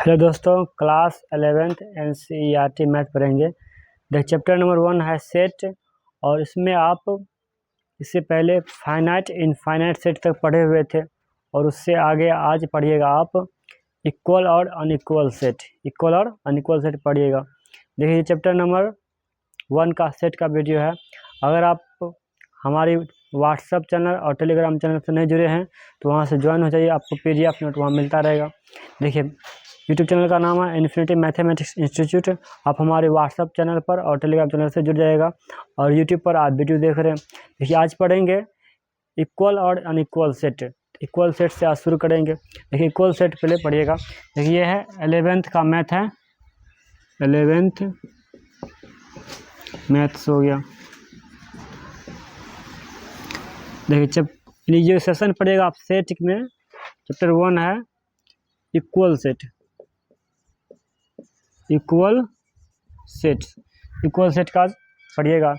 Hello दोस्तों, class 11th NCERT math पढ़ेंगे। Chapter number 1 है सेट, और इसमें आप इससे पहले फाइनाइट इनफाइनाइट सेट तक पढ़े हुए थे, और उससे आगे आज पढ़िएगा आप इक्वल और अनइक्वल सेट। इक्वल और अनइक्वल सेट पढ़िएगा। देखिए, चैप्टर नंबर 1 का सेट का वीडियो है। अगर आप हमारी व्हाट्सअप चैनल और टेलीग्राम चैनल से नहीं जुड़े हैं तो वहाँ से ज्वाइन हो जाइए, आपको PDF नोट वहाँ मिलता रहेगा। देखिए, यूट्यूब चैनल का नाम है इन्फिनिटी मैथमेटिक्स इंस्टीट्यूट। आप हमारे व्हाट्सअप चैनल पर और टेलीग्राम चैनल से जुड़ जाएगा, और यूट्यूब पर आप वीडियो देख रहे हैं। देखिए, आज पढ़ेंगे इक्वल और अनइक्वल सेट। इक्वल सेट से आज शुरू करेंगे। देखिए, इक्वल सेट पहले पढ़िएगा। देखिए, ये है 11th का मैथ है, 11th मैथ्स हो गया। देखिए, जब ये सेशन पढ़ेगा आप सेट में, चैप्टर 1 है equal set. Equal set, equal set का पढ़िएगा।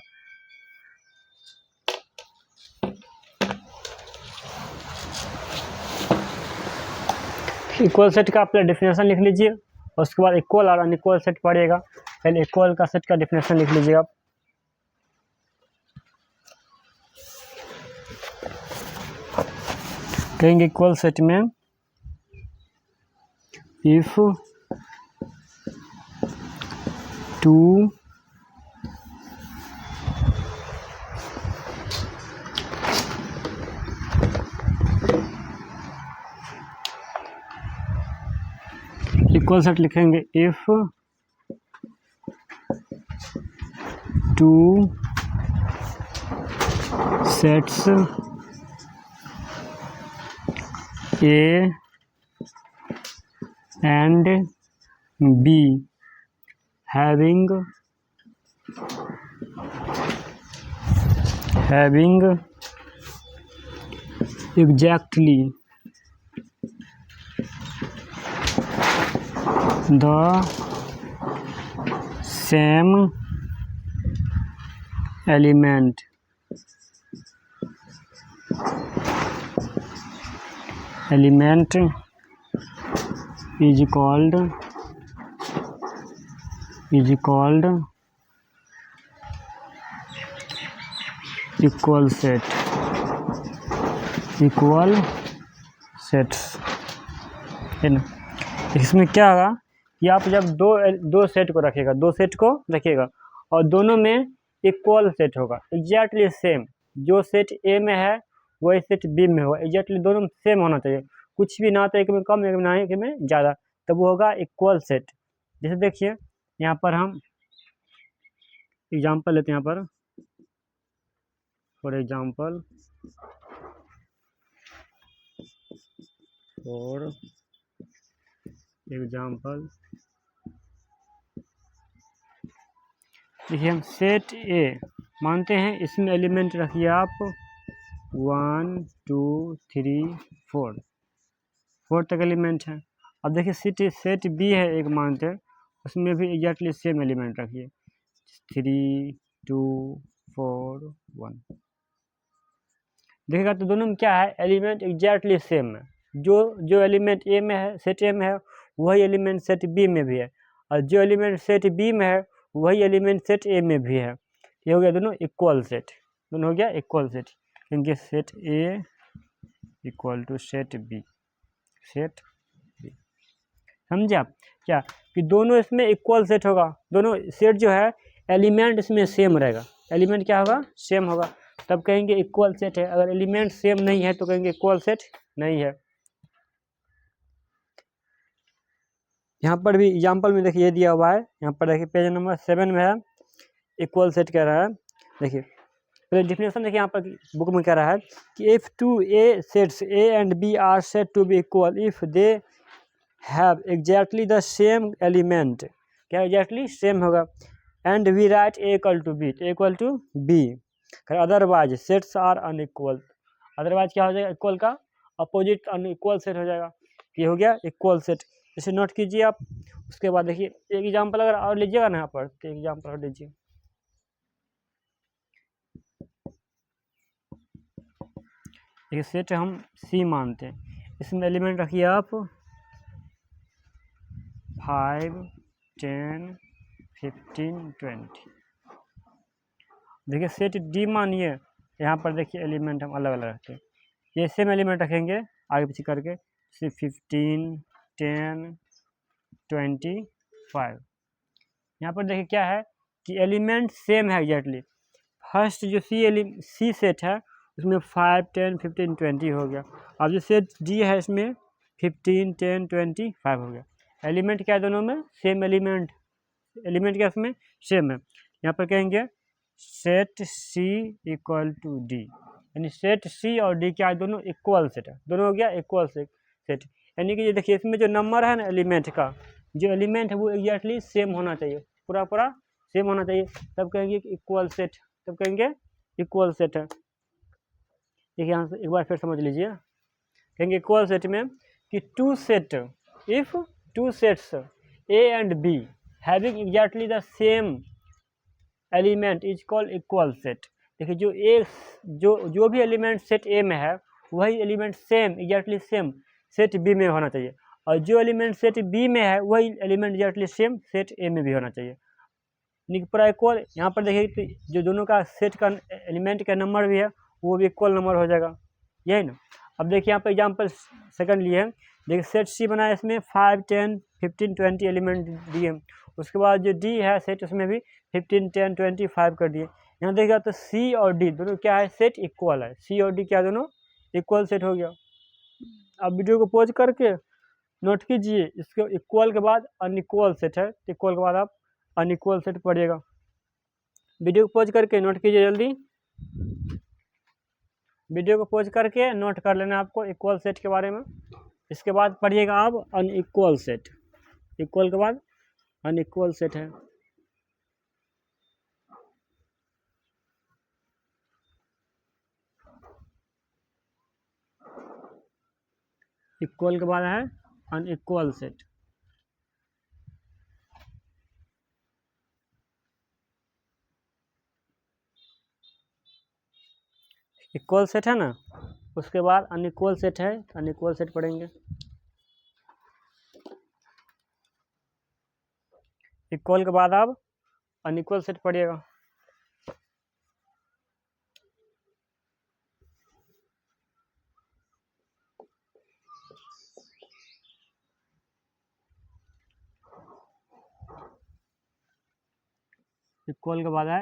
इक्वल सेट का पहले डेफिनेशन लिख लीजिए, और उसके बाद इक्वल और अनइक्वल सेट पढ़िएगा। पहले इक्वल का सेट का डेफिनेशन लिख लीजिए आप। कहेंगे इक्वल सेट में इफ टू इक्वल सेट लिखेंगे if two sets A and B having exactly the same element is called equal set। Equal sets है ना। इसमें क्या होगा कि आप जब दो सेट को रखिएगा, दो सेट को रखिएगा, और दोनों में इक्वल सेट होगा, एग्जैक्टली सेम। जो सेट ए में है वही सेट बी में होगा, एग्जैक्टली दोनों में सेम होना चाहिए। कुछ भी ना तो एक में कम, एक में ना एक में ज़्यादा, तब वो होगा इक्वल सेट। जैसे देखिए, यहाँ पर हम एग्जाम्पल लेते हैं। यहाँ पर फॉर एग्जाम्पल देखिए, हम सेट ए मानते हैं, इसमें एलिमेंट रखिए आप 1 2 3 4 तक एलिमेंट है। अब देखिए, सेट बी है एक मानते हैं, उसमें भी एग्जैक्टली सेम एलिमेंट रखिए 3 2 4 1। देखिएगा तो दोनों में क्या है, एलिमेंट एग्जैक्टली सेम है। जो एलिमेंट ए में है, सेट ए में है, वही एलिमेंट सेट बी में भी है, और जो एलिमेंट सेट बी में है वही एलिमेंट सेट ए में भी है। ये हो गया दोनों इक्वल सेट, दोनों हो गया इक्वल सेट, क्योंकि set A equal to set B. समझे आप क्या, कि दोनों इसमें इक्वल सेट होगा। दोनों सेट जो है एलिमेंट इसमें सेम रहेगा। एलिमेंट क्या होगा, सेम होगा, तब कहेंगे इक्वल सेट है। अगर एलिमेंट सेम नहीं है तो कहेंगे इक्वल सेट नहीं है। यहाँ पर भी एग्जाम्पल में देखिए ये दिया हुआ है। यहाँ पर देखिए पेज नंबर 7 में है, इक्वल सेट कह रहा है। देखिए पहले डिफिनेशन देखिए, यहाँ पर बुक में कह रहा है कि if two a sets A and B are set to be equal if they have exactly the same element. क्या एग्जैक्टली सेम होगा, and we write A equal to B. Otherwise sets are unequal. Otherwise क्या हो जाएगा, equal का opposite unequal set हो जाएगा। ये हो गया इक्वल सेट, इसे नोट कीजिए आप। उसके बाद देखिए एक एग्जाम्पल अगर और लीजिएगा ना, यहाँ पर तो एग्जाम्पल और लीजिए। एक सेट हम सी मानते हैं, इसमें एलिमेंट रखिए आप 5 10 15 20। देखिए सेट डी मानिए, यहाँ पर देखिए एलिमेंट हम अलग अलग रखते हैं, ये सेम एलिमेंट रखेंगे आगे पीछे करके, जैसे 15 10 25। यहाँ पर देखिए क्या है कि एलिमेंट सेम है एग्जैक्टली। फर्स्ट जो सी सेट है उसमें 5 10 15 20 हो गया। अब जो सेट डी है इसमें 15 10 25 हो गया। एलिमेंट क्या है दोनों में? सेम एलिमेंट क्या इसमें? सेम है। यहाँ पर कहेंगे set C equal to D, यानी सेट सी और डी क्या है? दोनों इक्वल सेट है, दोनों हो गया इक्वल सेट। यानी कि ये देखिए इसमें जो नंबर है ना एलिमेंट का, जो एलिमेंट है वो एग्जैक्टली सेम होना चाहिए, पूरा सेम होना चाहिए, तब कहेंगे इक्वल सेट, तब कहेंगे इक्वल सेट है। देखिए यहाँ से एक बार फिर समझ लीजिए, कहेंगे इक्वल सेट में कि two set, if two sets A and B having exactly the same element is called equal set. देखिए जो भी एलिमेंट सेट ए में है वही element same exactly same set B में होना चाहिए, और जो एलिमेंट सेट बी में है वही element exactly same set A में भी होना चाहिए, यानी पूरा इक्वल। यहाँ पर देखिए जो दोनों का सेट का एलिमेंट का नंबर भी है वो भी इक्वल नंबर हो जाएगा, यही ना। अब देखिए यहाँ पर एग्जाम्पल सेकंड लिए हैं, देखिए सेट सी बना है, इसमें 5 10 15 20 एलिमेंट दिए, उसके बाद जो डी है सेट उसमें भी 15 10 25 कर दिए। यहाँ देखिएगा तो सी और डी दोनों क्या है? सेट इक्वल है, सी और डी क्या दोनों इक्वल सेट हो गया। अब वीडियो को पॉज करके नोट कीजिए, इसके इक्वल के बाद अनइक्वल सेट है, इक्वल के बाद आप अनइक्वल सेट पढ़िएगा। वीडियो को पॉज करके नोट कीजिए जल्दी, वीडियो को पॉज करके नोट कर लेना आपको इक्वल सेट के बारे में। इसके बाद पढ़िएगा आप अनइक्वल सेट, इक्वल के बाद अनइक्वल सेट है। इक्वल के बाद है अनइक्वल सेट। इक्वल सेट है ना, उसके बाद अनइक्वल सेट है, अनइक्वल सेट पढ़ेंगे। इक्वल के बाद आप अनइक्वल सेट पढ़िएगा। इक्वल के बाद है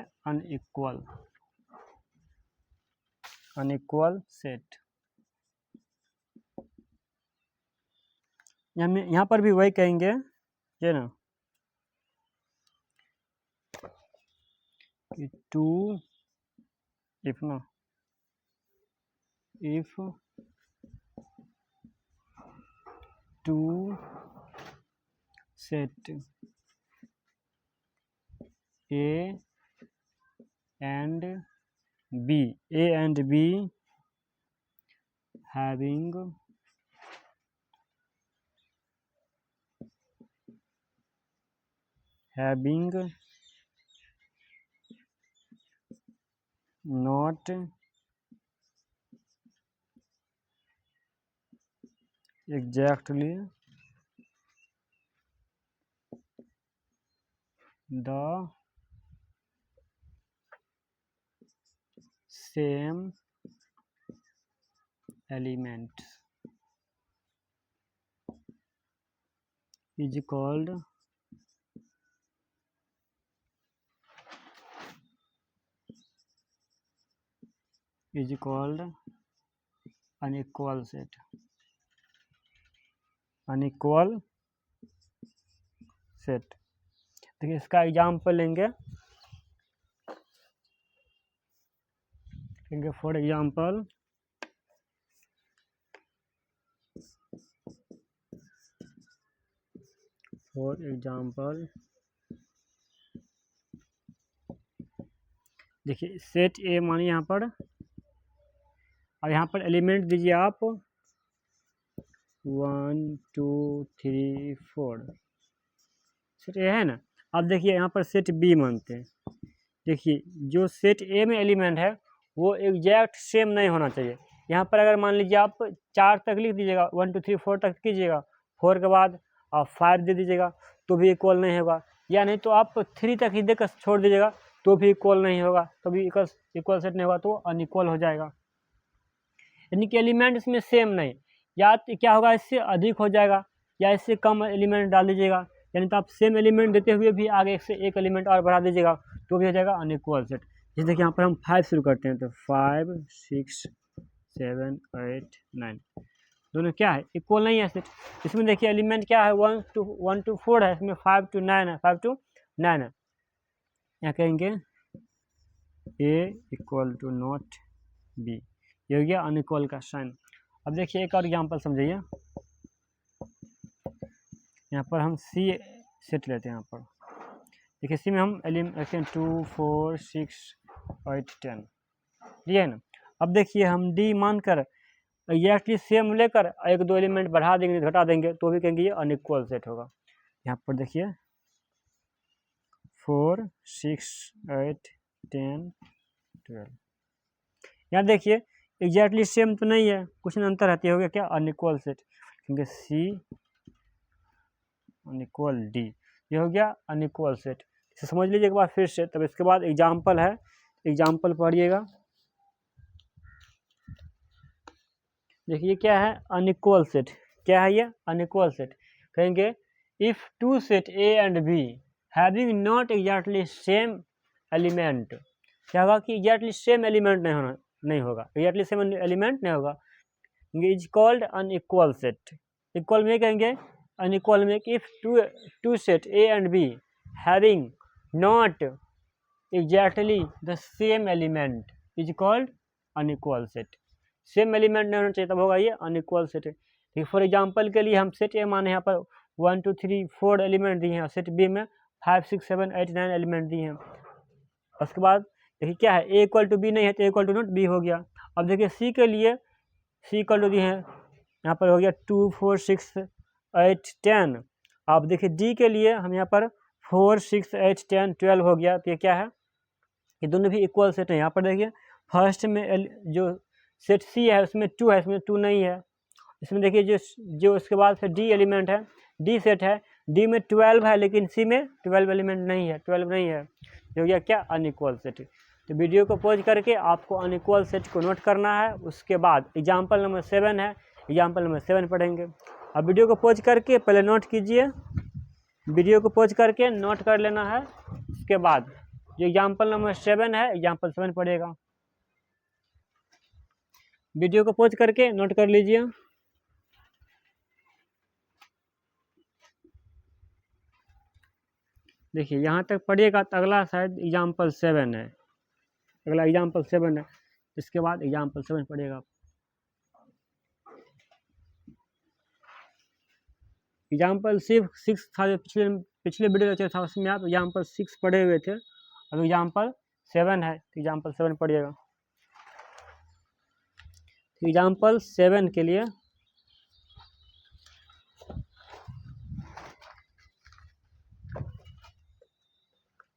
अनइक्वल सेट। यहाँ पर भी वही कहेंगे ये ना, कि two if two set A and B having not exactly the same element is called unequal set। Unequal set, देखिए इसका एग्जाम्पल लेंगे फॉर एग्जाम्पल देखिए सेट ए मानिए यहाँ पर, और यहाँ पर एलिमेंट दीजिए आप 1 2 3 4, सेट ए है ना। अब देखिए यहाँ पर सेट बी मानते हैं, देखिए जो सेट ए में एलिमेंट है वो एग्जैक्ट सेम नहीं होना चाहिए। यहाँ पर अगर मान लीजिए आप 4 तक लिख दीजिएगा, 1 2 3 4 तक कीजिएगा, 4 के बाद आप 5 दे दीजिएगा, तो भी इक्वल नहीं होगा, या नहीं तो आप 3 तक ही देकर छोड़ दीजिएगा तो भी इक्वल नहीं होगा, तभी इक्वल सेट नहीं होगा तो अनइक्वल हो जाएगा। यानी कि एलिमेंट इसमें सेम नहीं, या तो क्या होगा इससे अधिक हो जाएगा या इससे कम एलिमेंट डाल दीजिएगा, यानी तो आप सेम एलिमेंट देते हुए भी आगे से एक एलिमेंट और बढ़ा दीजिएगा तो भी हो जाएगा अनइक्वल सेट। जैसे देखिए यहाँ पर हम 5 शुरू करते हैं तो 5 6 7 8 9 दोनों क्या है इक्वल नहीं है सेट। इसमें देखिए एलिमेंट क्या है 1 to 4 है, इसमें 5 to 9 है, 5 to 9 है। यहाँ कहेंगे A equal to not B, ये हो गया अनइक्वल का साइन। अब देखिए एक और एग्जाम्पल समझिए, यहाँ पर हम C सेट लेते हैं। यहाँ पर देखिए C में हम एलिमेंट रखते हैं 2 4 6 8 10, ठीक है ना। अब देखिए हम D मानकर एग्जैक्टली सेम लेकर एक दो एलिमेंट बढ़ा देंगे घटा देंगे तो भी कहेंगे ये अनइक्वल सेट होगा। यहाँ पर देखिए 4 6 8 10 12, यहाँ देखिए एग्जैक्टली सेम तो नहीं है, कुछ ना अंतर रहती है, हो गया क्या अनइक्वल सेट, क्योंकि C अनइक्वल D, ये हो गया अनइक्वल सेट। इसे समझ लीजिए एक बार फिर से, तब इसके बाद एग्जाम्पल है, एग्जाम्पल पढ़िएगा। देखिए क्या है अनइक्वल सेट, क्या है ये अनइक्वल सेट, कहेंगे इफ टू सेट A एंड B having not exactly same element, क्या होगा कि एग्जैक्टली सेम एलिमेंट नहीं होगा, एग्जैक्टली सेम एलिमेंट नहीं होगा, is called unequal set. Equal में कहेंगे अनइक्वल में इफ टू सेट A एंड B having not exactly the same element is called unequal set. Same element नहीं होना चाहिए तब होगा ये अनइक्वल सेट है। ठीक, फॉर एग्जांपल के लिए हम सेट ए माने यहाँ पर 1 2 3 4 एलिमेंट दिए हैं, सेट बी में 5 6 7 8 9 एलिमेंट दिए हैं। उसके बाद देखिए क्या है, ए इक्वल टू बी नहीं है तो ए इक्वल टू नॉट बी हो गया। अब देखिए सी के लिए सी इक्वल टू दिए हैं, यहाँ पर हो गया 2 4 6 8 10। अब देखिए डी के लिए हम यहाँ पर 4 6 8 10 12 हो गया, तो ये क्या है, ये दोनों भी इक्वल सेट है। यहाँ पर देखिए फर्स्ट में जो सेट सी है उसमें 2 है, इसमें 2 नहीं है। इसमें देखिए जो उसके बाद फिर डी एलिमेंट है, डी सेट है, डी में 12 है लेकिन सी में 12 एलिमेंट नहीं है, 12 नहीं है, जो हो गया क्या अनइक्वल सेट। तो वीडियो को पॉज करके आपको अनइक्वल सेट को नोट करना है, उसके बाद एग्जाम्पल नंबर 7 है, एग्जाम्पल नंबर 7 पढ़ेंगे। अब वीडियो को पॉज करके पहले नोट कीजिए, वीडियो को पॉज करके नोट कर लेना है, उसके बाद जो एग्जाम्पल नंबर 7 है एग्जाम्पल 7 पढ़ेगा। वीडियो को पॉज करके नोट कर लीजिए। देखिए यहाँ तक पढ़िएगा तो अगला शायद एग्जाम्पल 7 है, अगला एग्जाम्पल 7 है, इसके बाद एग्जाम्पल 7 पढ़िएगा। एग्जाम्पल 6 था जो पिछले वीडियो लेक्चर था उसमें आप एग्जाम्पल 6 पढ़े हुए थे, अब एग्जाम्पल 7 है तो एग्जाम्पल 7 पढ़िएगा। एग्जाम्पल 7 के लिए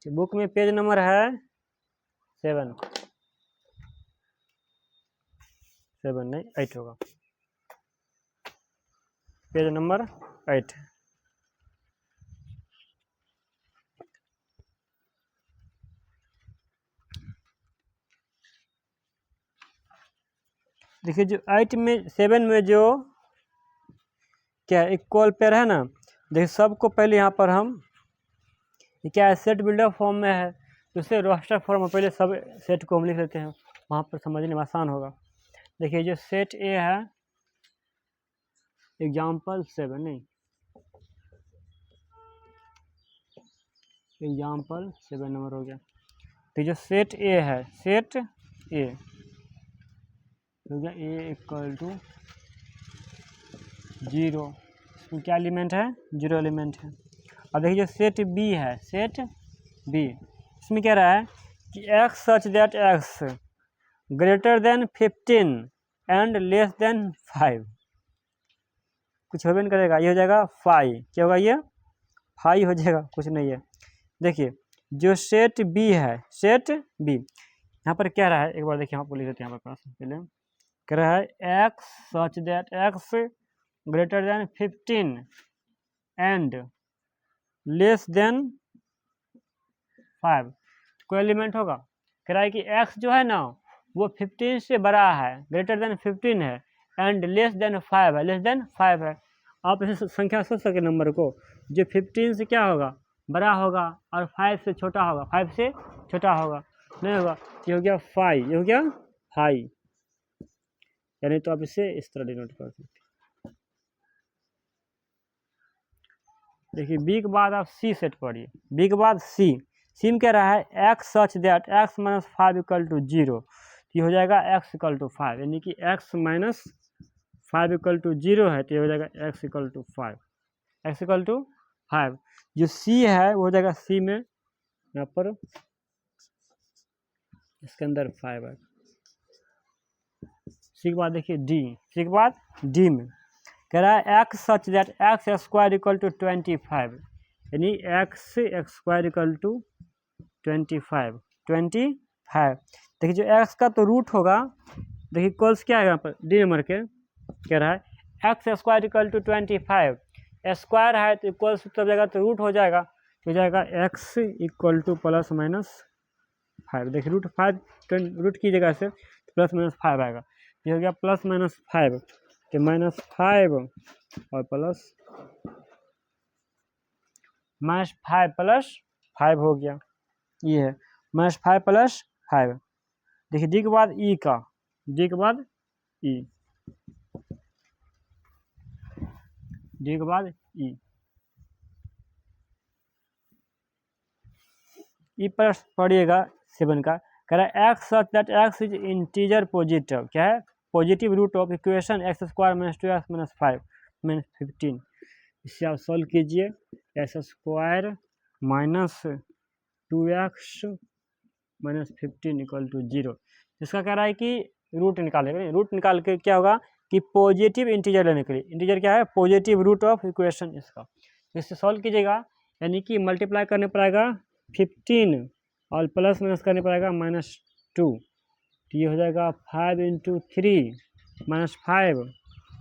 बुक में पेज नंबर है 7 नहीं 8 होगा, पेज नंबर 8। देखिए जो 8 में 7 में जो क्या इक्वल पेयर है ना, देखिए सबको पहले यहाँ पर हम क्या है सेट बिल्डर फॉर्म में है तो उसे रोस्टर फॉर्म में पहले सब सेट को हम लिख लेते हैं, वहाँ पर समझने में आसान होगा। देखिए जो सेट ए है एग्जाम्पल 7 नहीं एग्जाम्पल 7 नंबर हो गया, तो जो सेट ए है सेट ए हो गया ए इक्वल टू 0, इसमें क्या एलिमेंट है 0 एलिमेंट है। अब देखिए जो सेट बी है सेट बी, इसमें क्या रहा है कि x such that x greater than 15 and less than 5, कुछ हो भी नहीं करेगा, ये हो जाएगा 5, क्या होगा ये 5 हो जाएगा, कुछ नहीं है। देखिए जो सेट बी है सेट बी, यहाँ पर क्या रहा है एक बार देखिए आपको लिख देते हैं यहाँ पर पहले, कह रहा है x such that x greater than 15 and less than 5, कोई एलिमेंट होगा, कह रहा है कि x जो है ना वो 15 से बड़ा है, ग्रेटर देन 15 है, एंड लेस देन 5 है, लेस देन 5 है। आप इसे संख्या सोच सके नंबर को, जो 15 से क्या होगा, बड़ा होगा, और 5 से छोटा होगा, 5 से छोटा होगा, नहीं होगा, ये हो गया 5, ये हो गया 5, यानी तो आप इसे इस तरह डिनोट कर सकते हैं। देखिए बी के बाद आप सी सेट पढ़िए, बी के बाद सी में कह रहा है x such that x minus 5 equal to 0, तो ये हो जाएगा एक्स इक्वल टू 5, यानी कि एक्स माइनस 5 इक्वल टू 0 है, तो ये हो जाएगा x equal to 5, x equal to 5। जो सी है वो हो जाएगा सी में यहाँ पर इसके अंदर 5 है। सी के बाद देखिए डी, सी के बाद डी में कह रहा है x such that x square equal to 25, यानी एक्स स्क्वायर इक्वल टू 25, देखिए जो एक्स का तो रूट होगा, देखिए इक्वल्स क्या है यहाँ पर डी नंबर के, कह रहा है x square equal to 25, square है तो इक्वल्स सब जगह तो रूट हो जाएगा, हो जाएगा x equal to plus minus 5, देखिए रूट 5 रूट की जगह से प्लस माइनस 5 आएगा, ये हो गया प्लस माइनस 5, तो माइनस 5 और प्लस प्लस 5 हो गया, ये है -5 प्लस 5। देखिए डी के बाद ई का, डी के बाद ई, डी के बाद ई प्लस पढ़िएगा 7 का, कह रहा है x such that x is integer positive, क्या है positive root of equation x square minus 2x minus 5 minus 15, इससे आप सॉल्व कीजिए, x square minus 2x minus 15 equal to 0, इसका कह रहा है कि रूट निकालेगा, रूट निकाल के क्या होगा कि पॉजिटिव इंटीजर लेने के लिए, इंटीजर क्या है पॉजिटिव रूट ऑफ इक्वेशन इसका, इससे सॉल्व कीजिएगा, यानी कि मल्टीप्लाई करने पड़ेगा 15 और प्लस माइनस करने पड़ेगा -2, तो ये हो जाएगा 5 × 3 माइनस 5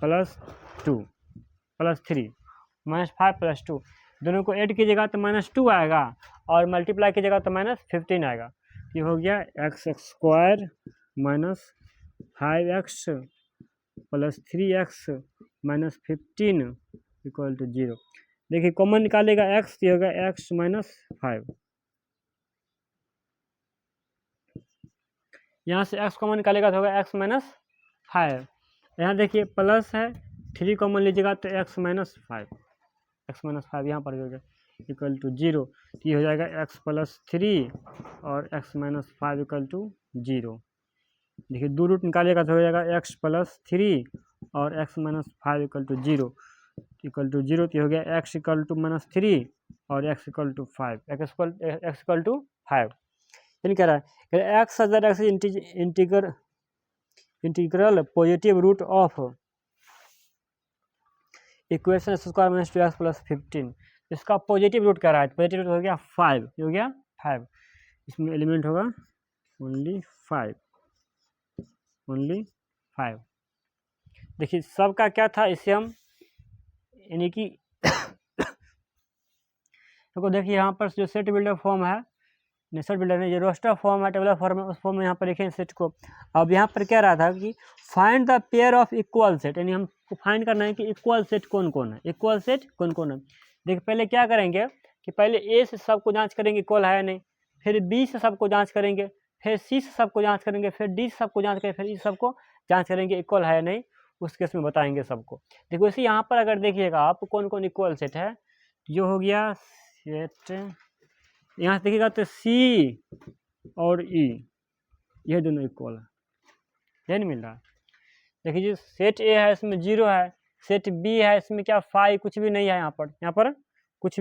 प्लस 2 प्लस 3 -5 प्लस 2, दोनों को ऐड कीजिएगा तो -2 आएगा, और मल्टीप्लाई कीजिएगा तो -15 आएगा, ये हो गया x square minus 5x plus 3x minus 15 equal to 0। देखिए कॉमन निकालेगा x, ये होगा x माइनस 5, यहाँ से x कॉमन निकालेगा तो होगा x माइनस 5, यहाँ देखिए प्लस है 3 कॉमन लीजिएगा तो x माइनस 5 यहाँ पर हो गया इक्वल टू 0, तो ये हो जाएगा x प्लस 3 और x माइनस 5 इक्वल टू 0। देखिए दो रूट निकालिएगा तो हो जाएगा x प्लस 3 और x माइनस 5 इक्वल टू 0, तो हो गया x इक्वल टू -3 और x equal to 5, x equal to 5, यानी कह रहा है x such that x integral positive root of equation square minus 2x plus 15, इसका पॉजिटिव रूट कह रहा है, पॉजिटिव रूट हो गया 5, ये हो गया 5, इसमें एलिमेंट होगा ओनली 5, ओनली 5। देखिए सबका क्या था, इससे हम यानी कि तो देखिए यहाँ पर जो सेट बिल्डर फॉर्म है, सेट बिल्डर में जो रोस्टर फॉर्म है, टेबलर फॉर्म है, उस फॉर्म में यहाँ पर लिखें सेट को। अब यहाँ पर क्या रहा था कि find the pair of equal set, यानी हमको फाइंड करना है कि इक्वल सेट कौन कौन है, इक्वल सेट कौन कौन है। देखिए पहले क्या करेंगे कि पहले ए से सबको जांच करेंगे इक्वल है या नहीं, फिर बी से सबको जांच करेंगे, फिर सी से सबको जांच करेंगे, फिर डी से सबको जांच करेंगे, फिर ई सबको जांच करेंगे इक्वल है या नहीं, उस केस में बताएंगे सबको। देखो इसी यहाँ पर अगर देखिएगा आप कौन कौन इक्वल सेट है, जो हो गया सेट, यहाँ से देखिएगा तो सी और ई ये दोनों इक्वल है, ये नहीं मिल रहा। देखिए जो सेट ए है इसमें 0 है, सेट बी है इसमें क्या 5 कुछ भी नहीं है, यहाँ पर कुछ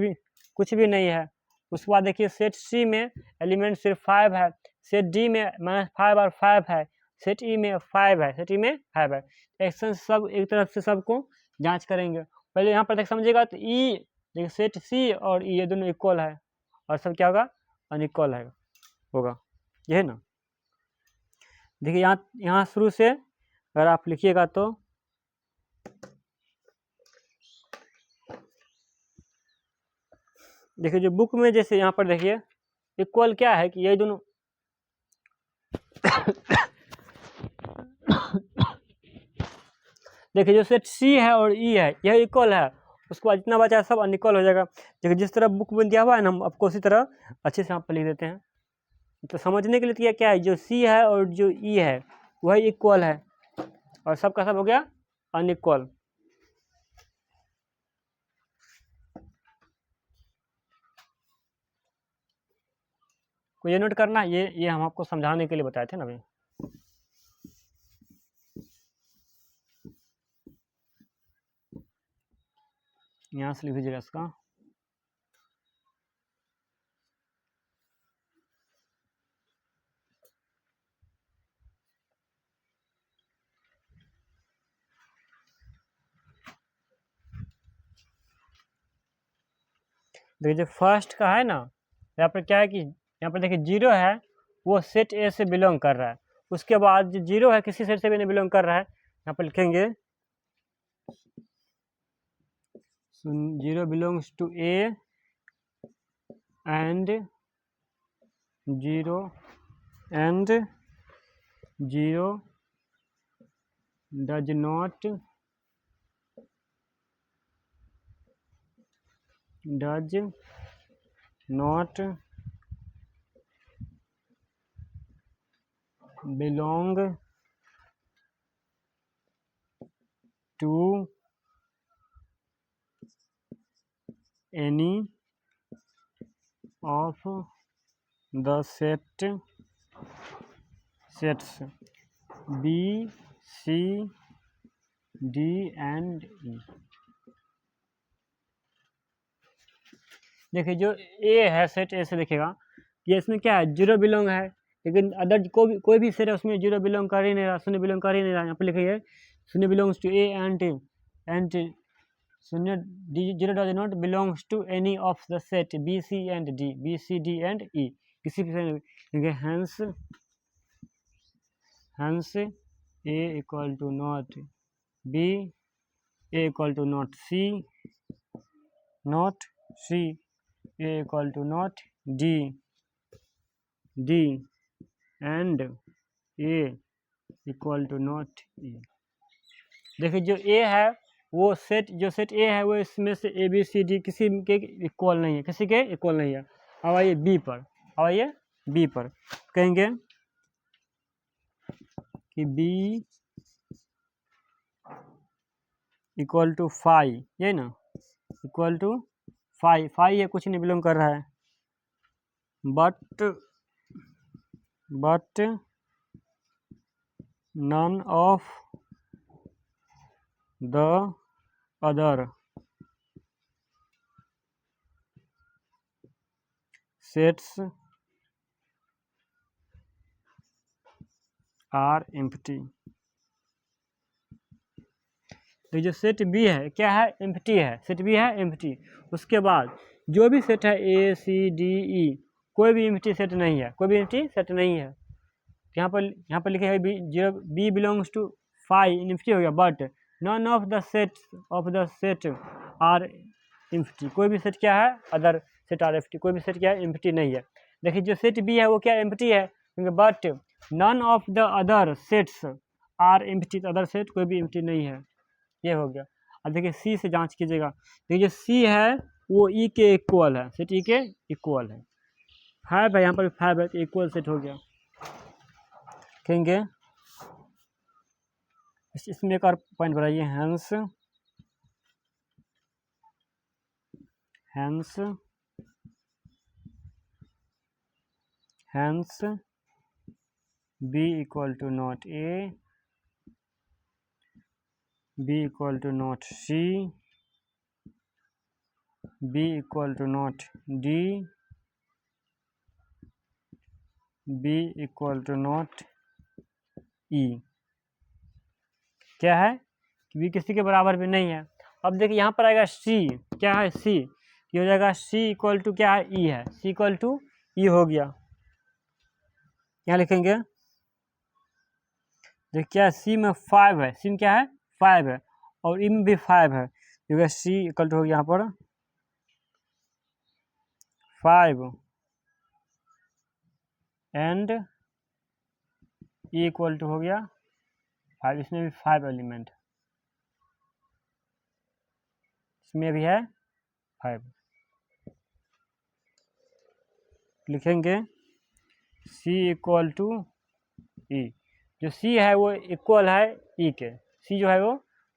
भी नहीं है। उसके बाद देखिए सेट सी में एलिमेंट सिर्फ 5 है, सेट डी में -5 और 5 है, सेट ई में 5 है, सेट ई में 5 है। एक्शन सब एक तरफ से सबको जांच करेंगे। पहले यहाँ पर देख समझिएगा तो ई देखिए सेट सी और ई ये दोनों इक्वल है, और सब क्या होगा अनइक्वल है होगा, ये है ना। देखिए यहाँ शुरू से अगर आप लिखिएगा तो देखिए जो बुक में जैसे यहाँ पर देखिए इक्वल क्या है कि ये दोनों देखिए जो सेट सी है और ई है यह इक्वल है, उसके बाद जितना बचा है सब अनइक्वल हो जाएगा। देखिए जिस तरह बुक में दिया हुआ है ना, हम आपको उसी तरह अच्छे से यहाँ पर लिख देते हैं। तो समझने के लिए क्या है, जो सी है और जो ई है वह इक्वल है और सबका सब हो गया अनइक्वल। को ये नोट करना, ये हम आपको समझाने के लिए बताए थे ना अभी। यहाँ से लिख दीजिएगा इसका। देखिए जो फर्स्ट का है ना, यहाँ पर क्या है कि यहाँ पर देखिए जीरो है वो सेट ए से बिलोंग कर रहा है। उसके बाद जो जीरो है किसी सेट से भी नहीं बिलोंग कर रहा है, यहाँ पर लिखेंगे zero belongs to A and zero does not belong to any of the sets B, C, D and E। देखिए जो ए है सेट ए से देखिएगा ये इसमें क्या है जीरो बिलोंग है, लेकिन अदर कोई भी सेट है उसमें जीरो बिलोंग कर ही नहीं रहा, शून्य बिलोंग कर ही नहीं रहा। यहाँ पर लिखिए शून्य बिलोंग्स टू ए एंड शून्य zero does not belongs to any of the set B C D and E, किसी भी hence a equal to not b, a equal to not c, a equal to not d and a equal to not e। देखिए जो a है वो जो set ए है वो इसमें से ए बी सी डी किसी के इक्वल नहीं है, किसी के इक्वल नहीं है। अब आइए बी पर कहेंगे कि बी इक्वल टू 5, ये ना इक्वल टू 5 ये कुछ नहीं बिलोंग कर रहा है, but none of the other sets are empty. तो जो सेट बी है क्या है, एम्प्टी है, सेट बी है एम्प्टी। उसके बाद जो भी सेट है ए सी डी ई कोई भी एम्प्टी सेट नहीं है, कोई भी एम्प्टी सेट नहीं है। यहाँ पर लिखे है बी बिलोंग्स टू 5 एम्प्टी हो गया, but none of the set are empty. कोई भी सेट क्या है, अदर सेट आर एम्प्टी, कोई भी सेट क्या है एम्प्टी नहीं है। देखिए जो सेट बी है वो क्या एम्प्टी है, क्योंकि but none of the other sets are empty, other set कोई भी एम्प्टी नहीं है, ये हो गया। अब देखिए सी से जांच कीजिएगा, देखिए जो सी है वो ई के इक्वल है, सेट ई के इक्वल है। 5 है यहाँ पर 5 है तो इक्वल सेट हो गया। कहेंगे इसमें एक और पॉइंट बनाइए, hence B equal to not A, b equal to not c, b equal to not d, b equal to not e। क्या है कि b किसी के बराबर भी नहीं है। अब देखिए यहाँ पर आएगा c, क्या है c, ये हो जाएगा c इक्वल टू क्या है e है, c इक्वल टू e हो गया। यहाँ लिखेंगे देखिए क्या c में 5 है, c में क्या है 5 है और e में भी 5 है, क्योंकि c इक्वल टू हो गया यहाँ पर 5 एंड ई इक्वल टू हो गया 5, इसमें भी 5 एलिमेंट, इसमें भी है 5। लिखेंगे C इक्वल टू ई, जो C है वो इक्वल है E के, C जो है वो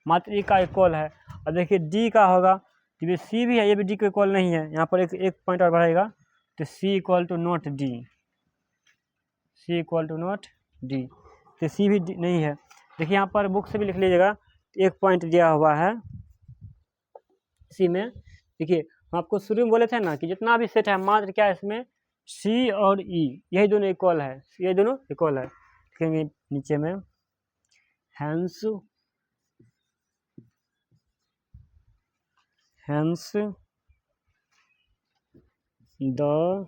मात्र E का इक्वल है। और देखिए D का होगा, ये C भी है, ये भी D के इक्वल नहीं है, यहाँ पर एक पॉइंट और बढ़ेगा, तो C equal to not D, C equal to not D, तो C भी नहीं है। देखिए यहाँ पर बुक से भी लिख लीजिएगा, एक पॉइंट दिया हुआ है C में। देखिए हम आपको शुरू में बोले थे ना कि जितना भी सेट है मात्र क्या है इसमें C और E यही दोनों इक्वल है, ये दोनों इक्वल है। लिखेंगे नीचे में hence the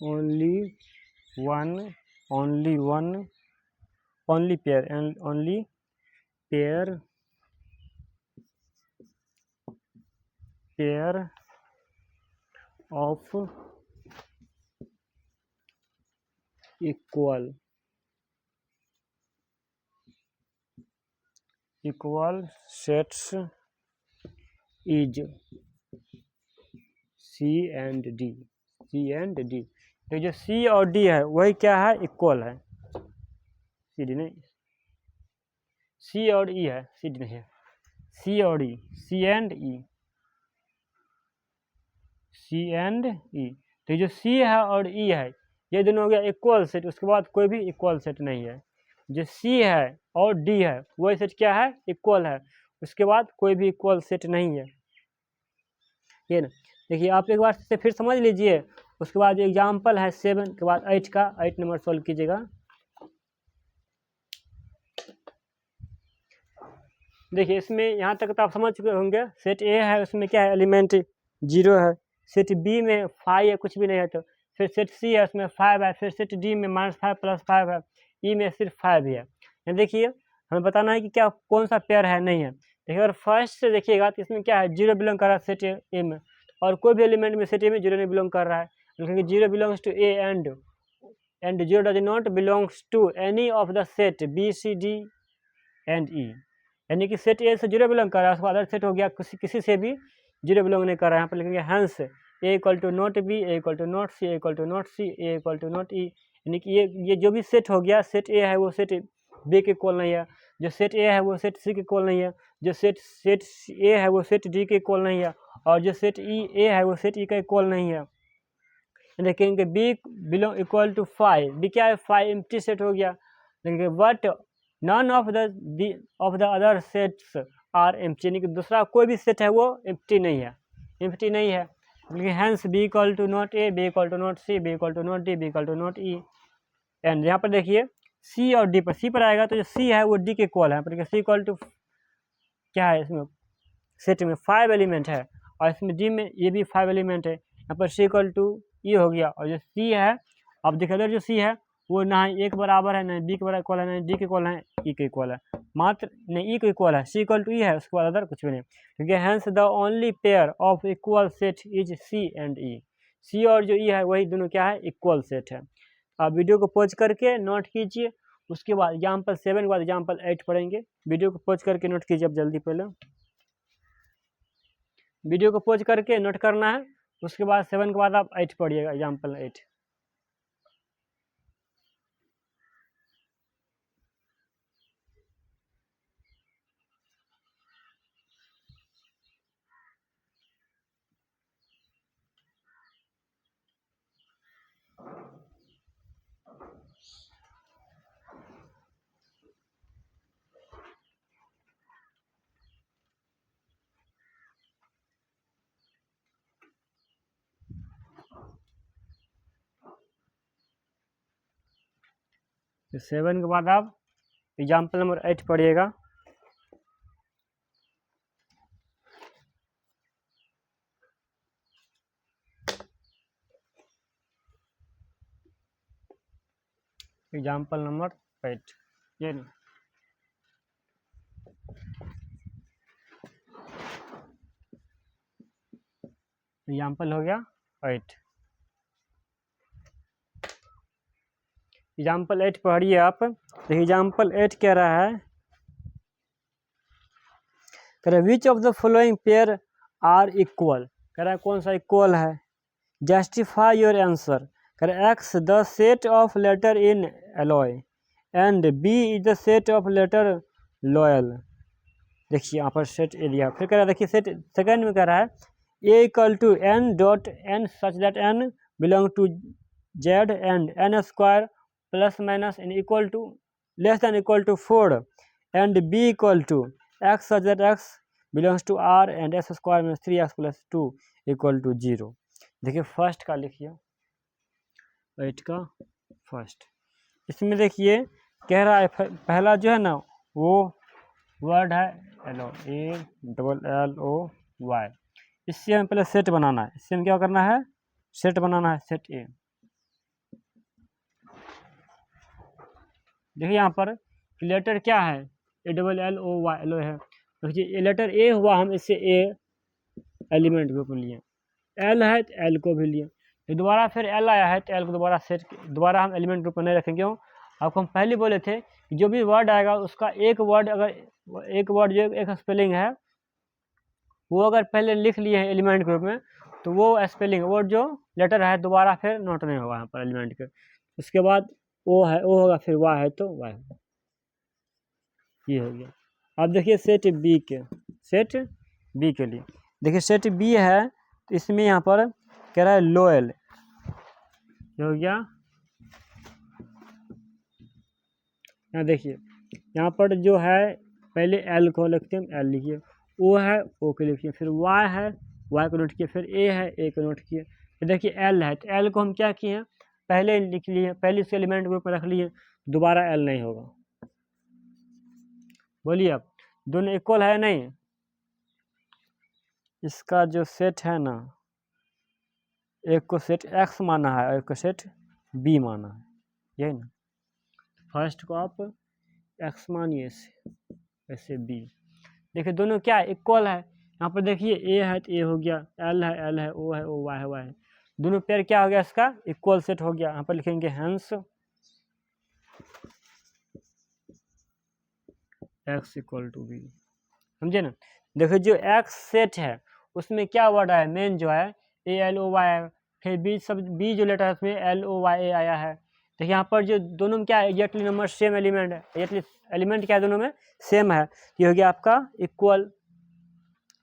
only pair of equal sets is C and D। तो जो C और D है वही क्या है, इक्वल है, C D नहीं, C और E है, C D नहीं है, C और E, C and E। तो जो C है और E है ये दोनों हो गया इक्वल सेट, उसके बाद कोई भी इक्वल सेट नहीं है। जो C है और D है वही सेट क्या है, इक्वल है, उसके बाद कोई भी इक्वल सेट नहीं है, ये ना। देखिए आप एक बार से फिर समझ लीजिए, उसके बाद एग्जाम्पल है 7 के बाद 8 का, 8 नंबर सॉल्व कीजिएगा। देखिए इसमें यहाँ तक तो आप समझ चुके होंगे, सेट ए है उसमें क्या है, एलिमेंट 0 है, सेट बी में 5 है, कुछ भी नहीं है, तो फिर सेट सी है उसमें 5 है, फिर सेट डी में -5 + 5 है, ई में सिर्फ 5 ही है। देखिए हमें बताना है कि क्या कौन सा पेयर है, नहीं है। देखिए अगर फर्स्ट से देखिएगा तो इसमें क्या है, 0 बिलोंग कर रहा है सेट ए में, और कोई भी एलिमेंट में सेट ए में 0 नहीं बिलोंग कर रहा है, क्योंकि 0 belongs to A and 0 does not belongs to any of the set B C D and E, यानी कि सेट ए से 0 बिलोंग कर रहा है, उसके बाद अदर सेट हो गया किसी से भी 0 बिलोंग नहीं कर रहा है। यहाँ पर लिखेंगे hence A equal to not B, A equal to not C, A equal to not C, A equal to not E, यानी कि ये जो भी सेट हो गया, सेट ए है वो सेट बी के इक्वल नहीं है, जो सेट ए है वो सेट सी के इक्वल नहीं है, जो सेट ए है वो सेट डी के इक्वल नहीं है, और जो सेट ई ए है वो सेट ई का इक्वल नहीं है। देखेंगे B belong equal to 5, B क्या है, 5 एम्प्टी सेट हो गया। देखेंगे but none of the other sets are empty, यानी कि दूसरा कोई भी सेट है वो एम्प्टी नहीं है, लेकिन hence B equal to not A, B equal to not C, B equal to not D, B equal to not E. And यहाँ पर देखिए सी और डी पर, सी पर आएगा तो जो सी है वो डी के इक्वल है, पर सी इक्वल टू क्या है, इसमें सेट में 5 एलिमेंट है, और इसमें डी में ये भी 5 एलिमेंट है, यहाँ पर सी इक्वल टू ई हो गया। और जो सी है, अब देखिए अगर जो सी है वो ना ए के बराबर है, ना बी के बराबर इक्वल है, ना डी के इक्वल है, ई के इक्वल है, मात्र नहीं ई के इक्वल है, सी इक्वल टू ई है, उसके बाद अदर कुछ भी नहीं, क्योंकि hence the only pair of equal set is C and E, C और जो ई है वही दोनों क्या है, इक्वल सेट है। आप वीडियो को पॉज करके नोट कीजिए, उसके बाद एग्जाम्पल 7 के बाद एग्जाम्पल 8 पढ़ेंगे। वीडियो को पॉज करके नोट कीजिए, अब जल्दी पहले वीडियो को पॉज करके नोट करना है, उसके बाद 7 के बाद आप 8 पढ़िएगा, एग्जाम्पल 8। तो 7 के बाद आप एग्जाम्पल नंबर 8 पढ़िएगा। एग्जाम्पल नंबर 8 ये नहीं, एग्जाम्पल हो गया 8। एग्जाम्पल 8 पढ़िए आप। तो एग्जाम्पल 8 कह रहा है, कह रहा है which of the following pair are equal, कह रहा है कौन सा इक्वल है। जस्टिफाई योर आंसर, कह रहा है x the set of letter in alloy and B is the set of letter loyal. देखिए यहाँ पर सेट एरिया, फिर कह रहा है देखिए सेट सेकंड में कह रहा है A equal to N dot N such that N belong to Z and N square plus minus N equal to less than equal to 4 and B equal to X such that X belongs to R and X square minus 3x plus 2 equal to 0। देखिए first का लिखिए, 8 का first. इसमें देखिए कह रहा है पहला जो है ना वो वर्ड है alloy, A double L O Y. इससे हमें पहले सेट बनाना है। इससे हम क्या करना है, सेट बनाना है, सेट ए। देखिए यहाँ पर लेटर क्या है, A double L O Y, alloy है। देखिए ये लेटर ए हुआ, हम इससे ए एलिमेंट ग्रुप में लिए, एल है तो एल को भी लिए, तो दोबारा फिर एल आया है तो एल को दोबारा सेट, दोबारा हम एलिमेंट ग्रुप में नहीं रखेंगे। क्यों, आपको हम पहले बोले थे कि जो भी वर्ड आएगा उसका एक वर्ड, अगर एक वर्ड जो एक स्पेलिंग है वो अगर पहले लिख लिए हैं एलिमेंट ग्रुप में तो वो स्पेलिंग, वो जो लेटर है दोबारा फिर नोट नहीं होगा यहाँ पर एलिमेंट के। उसके बाद ओ है, ओ होगा, फिर वाई है तो वाई होगा। ये हो गया। अब देखिए सेट बी के, सेट बी के लिए देखिए सेट बी है तो इसमें यहाँ पर कह रहा है लोयल, हो गया। यहाँ देखिए यहाँ पर जो है पहले एल को लिखते हैं, एल लिखिए, ओ है ओ को लिखिए, फिर वाई है वाई को नोट किए, फिर ए है ए को नोट किए, फिर देखिए एल है तो एल को हम क्या किए हैं, पहले लिख लिए, पहले इसके एलिमेंट ग्रुप में रख लिए, दोबारा एल नहीं होगा। बोलिए अब दोनों इक्वल है नहीं, इसका जो सेट है ना, एक को सेट एक्स माना है और एक को सेट बी माना है, यही ना। फर्स्ट को आप एक्स मानिए, ऐसे बी। देखिए दोनों क्या इक्वल है, यहाँ पर देखिए ए है तो ए हो गया, एल है ओ है ओ, वाई है वाई है, दोनों पेयर क्या हो गया, इसका इक्वल सेट हो गया। यहाँ पर लिखेंगे hence x equal to B, समझे ना। देखिए जो एक्स सेट है उसमें क्या वर्ड आया, मेन जो है ए एल ओ वाई है, फिर बी सब बी जो लेटर है उसमें एल ओ वाई ए आया है। देखिए यहाँ पर जो दोनों में क्या है, एग्जैक्टली नंबर सेम एलिमेंट है, एग्जैक्टली एलिमेंट क्या है दोनों में सेम है, ये हो गया आपका इक्वल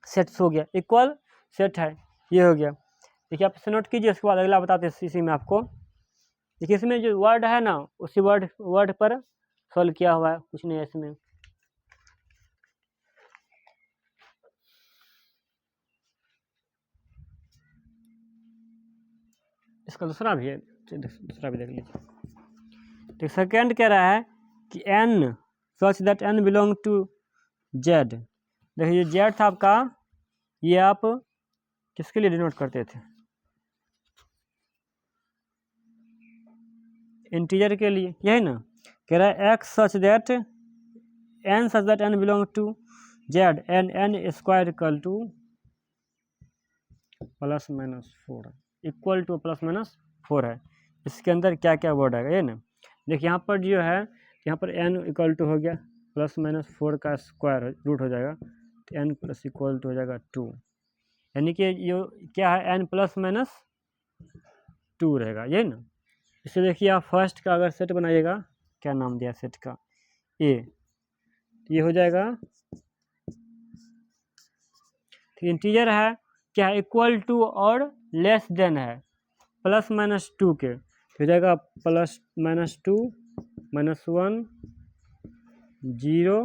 सेट्स हो गया, इक्वल सेट है, ये हो गया। देखिए आप इसे नोट कीजिए, उसके बाद अगला बताते हैं इसी में आपको। देखिए इसमें जो वर्ड है ना उसी वर्ड पर सॉल्व किया हुआ है, कुछ नहीं है इसमें। इसका दूसरा भी है, दूसरा भी देख लीजिए। तो सेकेंड कह रहा है कि n such that N belong to Z. देखिए जेड था आपका, ये आप किसके लिए डिनोट करते थे, इंटीजर के लिए, यही ना। कह रहा है x such that N belong to Z and N square equal to plus minus 4, equal to plus minus 4 है। इसके अंदर क्या क्या वर्ड आएगा ये ना। देखिए यहाँ पर जो है, यहाँ पर एन इक्वल टू हो गया प्लस माइनस 4 का स्क्वायर रूट हो जाएगा, तो एन प्लस इक्वल टू हो जाएगा 2, यानी कि ये क्या है, एन प्लस माइनस 2 रहेगा, ये ना। इसे देखिए आप फर्स्ट का अगर सेट बनाइएगा, क्या नाम दिया सेट का, ए, तो ये हो जाएगा, तो इंटीजर है क्या, इक्वल टू और लेस देन है प्लस माइनस 2 के, हो जाएगा प्लस माइनस 2 माइनस 1 0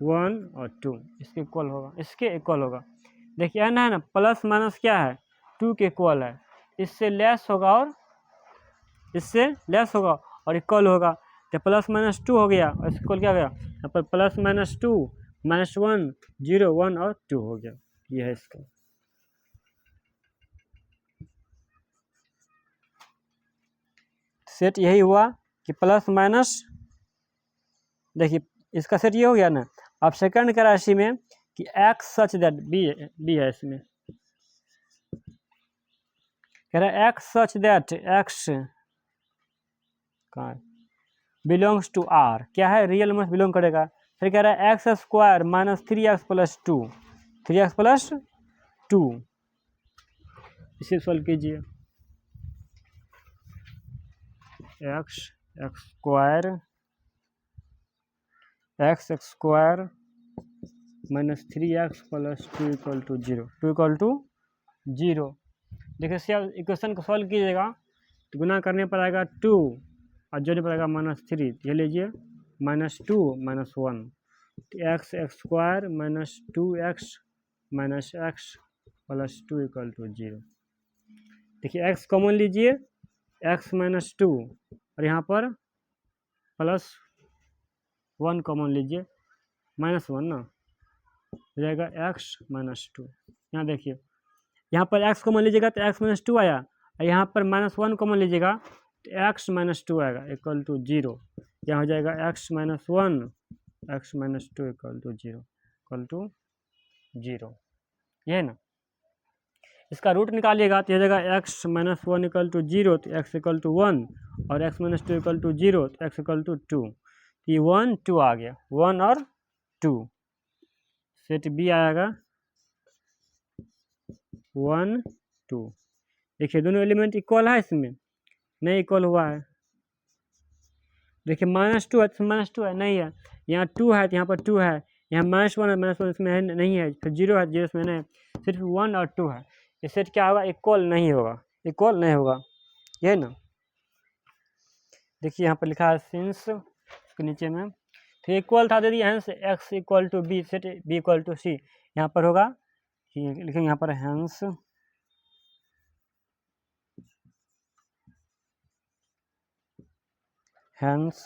1 और 2, इसके इक्वल होगा, इसके इक्वल होगा। देखिए एन है ना, प्लस माइनस क्या है 2 के इक्वल है, इससे लेस होगा और इससे लेस होगा और इक्वल होगा, तो प्लस माइनस 2 हो गया और इसके इक्वल क्या हो गया, यहाँ पर प्लस माइनस 2 माइनस 1 0 1 और 2 हो गया, ये है इसका। सेट यही हुआ कि प्लस माइनस, देखिए इसका सेट ये हो गया ना। अब सेकंड का राशि में कि एक्स सच दैट बी है इसमें, कह रहा है एक्स सच दैट एक्स कहाँ बिलोंग्स टू आर, क्या है रियल नंबर बिलोंग करेगा। फिर कह रहा है x square minus 3x plus 2, 3x plus 2, इसे सॉल्व कीजिए। X square minus 3x plus 2 equal to 0, 2 equal to 0। देखिए से इक्वेशन को सॉल्व कीजिएगा तो गुना करने पर आएगा 2 और जोड़ने पर आएगा -3, ये लीजिए -2 -1, x square minus 2x minus x plus 2 equal to 0। देखिए x कॉमन लीजिए, x माइनस 2 और यहाँ पर प्लस 1 कॉमन लीजिए, -1 ना हो जाएगा x माइनस 2। यहाँ देखिए यहाँ पर x कॉमन लीजिएगा तो x माइनस 2 आया, और यहाँ पर -1 कॉमन लीजिएगा तो x माइनस 2 आएगा इक्वल टू 0। यहाँ हो जाएगा x minus 1 x minus 2 equal to 0 equal to 0, ये है ना। इसका रूट निकालिएगा तो यह जाएगा x माइनस 1 इक्वल टू 0 तो x इक्वल टू 1 और x माइनस 2 इक्वल टू 0 तो x इक्वल टू 2, ये 1 2 आ गया, 1 और 2। सेट बी आएगा 1 2। देखिए दोनों एलिमेंट इक्वल है, इसमें नहीं इक्वल हुआ है। देखिए -2 है तो -2 है नहीं है, यहाँ 2 है तो यहाँ पर 2 है, यहाँ -1 है -1 इसमें है नहीं है, फिर 0 है 0 इसमें नहीं है, सिर्फ 1 और 2 है। ये सेट क्या होगा, इक्वल नहीं होगा, इक्वल नहीं होगा, ये ना। देखिए यहाँ पर लिखा है सिंस के नीचे में, तो इक्वल था दे दिया hence x equal to B, set b equal to C, यहाँ पर होगा लिखेंगे यहाँ पर hence hence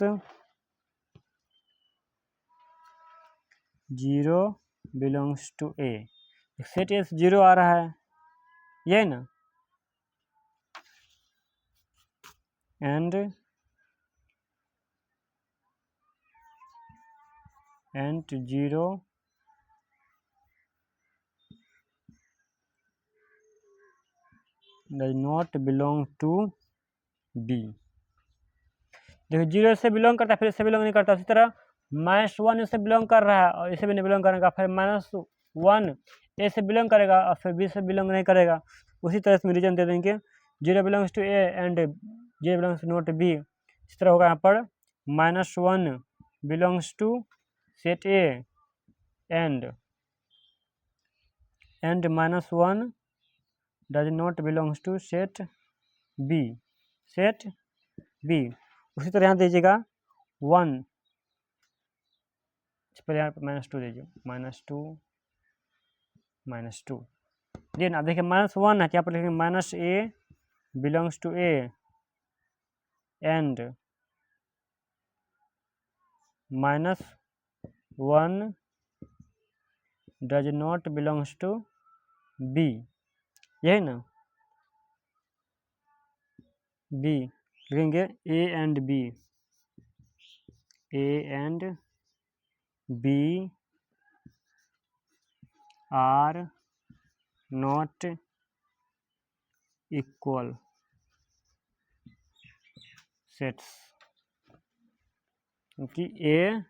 0 belongs to A, set S 0 आ रहा है, ये ना। And 0 does not belong to B। देखो 0 से बिलोंग करता है, फिर इससे बिलोंग नहीं करता। इसी तरह -1 इससे बिलोंग कर रहा है और इसे भी नहीं बिलोंग करेगा, फिर -1 ए से बिलोंग करेगा और फिर बी से बिलोंग नहीं करेगा। उसी तरह इसमें रीजन दे देंगे 0 belongs to A and 0 belongs not B. इस तरह होगा यहाँ पर -1 belongs to set A and -1 does not belongs to set B, set B. उसी तरह यहाँ दीजिएगा 1, पर यहाँ पर -2 दीजिए, -2 जी ना। देखिए -1 है, यहाँ पर लिखेंगे -a belongs to a and -1 does not belongs to b, यही ना। b लिखेंगे a एंड b are not equal sets, क्योंकि a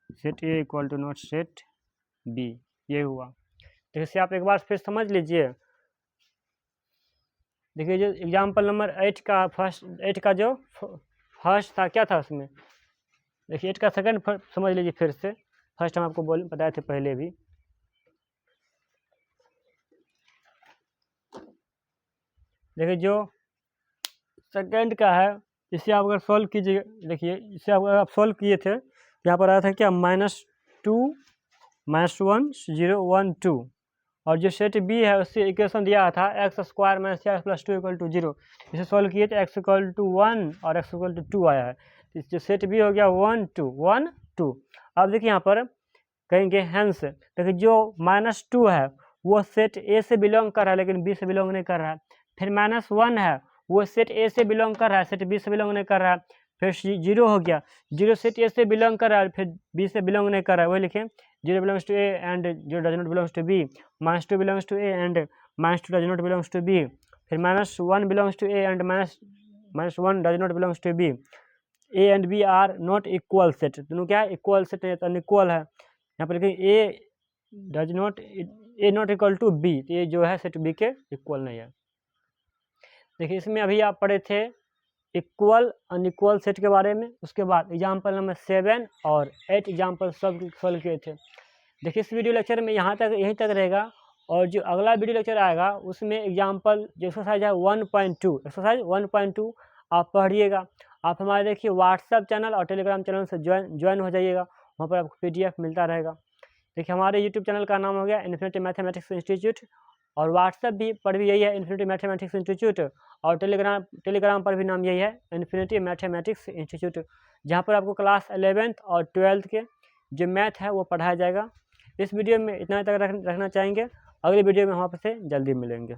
set a equal to not set b, ये हुआ। तो इसे आप एक बार फिर समझ लीजिए। देखिए जो एग्जाम्पल नंबर 8 का जो फर्स्ट था, क्या था उसमें, देखिए 8 का सेकंड समझ लीजिए फिर से। फर्स्ट हम आपको बताए थे पहले भी। देखिए जो सेकंड का है, इसे आप अगर सॉल्व कीजिए, देखिए इसे अगर आप सॉल्व किए थे, यहाँ पर आया था क्या -2 -1 0 1 2, और जो सेट बी है उससे इक्वेशन दिया था x square minus 6x plus 2 equal to 0। इसे सॉल्व किए तो x इक्वल टू 1 और x इक्वल टू 2 आया है। जो सेट बी हो गया 1 2 1 2। अब देखिए यहाँ पर कहेंगे हैंस, देखिए जो -2 है वो सेट ए से बिलोंग कर रहा है लेकिन बी से बिलोंग नहीं कर रहा है। फिर -1 है वो सेट ए से बिलोंग कर रहा है, सेट बी से बिलोंग नहीं कर रहा है। फिर 0 हो गया, 0 सेट ए से बिलोंग कर रहा है फिर बी से बिलोंग नहीं कर रहा है, वही लिखें 0 belongs to A and 0 does not belongs to B, -2 belongs to A and -2 does not belongs to B, फिर -1 belongs to A and -1 does not belongs to B. A and B are not equal set, दोनों क्या है equal set है, तो unequal है। यहाँ पर लिखेंगे ए नॉट इक्वल टू बी, तो ये जो है सेट बी के इक्वल नहीं है। देखिए इसमें अभी आप पढ़े थे इक्वल अनइक्वल सेट के बारे में, उसके बाद एग्जाम्पल नंबर 7 और 8 एग्जाम्पल सब सॉल्व किए थे। देखिए इस वीडियो लेक्चर में यहीं तक रहेगा, और जो अगला वीडियो लेक्चर आएगा उसमें एग्जाम्पल जो एक्सरसाइज है 1.2 एक्सरसाइज 1.2 आप पढ़िएगा। आप हमारे देखिए व्हाट्सएप चैनल और टेलीग्राम चैनल से ज्वाइन हो जाइएगा, वहाँ पर आपको PDF मिलता रहेगा। देखिए हमारे यूट्यूब चैनल का नाम हो गया इन्फिनिटी मैथमेटिक्स इंस्टीट्यूट, और व्हाट्सएप पर भी यही है इन्फिनिटी मैथमेटिक्स इंस्टीट्यूट, और टेलीग्राम पर भी नाम यही है इन्फिनिटी मैथमेटिक्स इंस्टीट्यूट, जहाँ पर आपको क्लास 11th और 12th के जो मैथ है वो पढ़ाया जाएगा। इस वीडियो में इतना तक रखना चाहेंगे, अगली वीडियो में वहाँ पर से जल्दी मिलेंगे।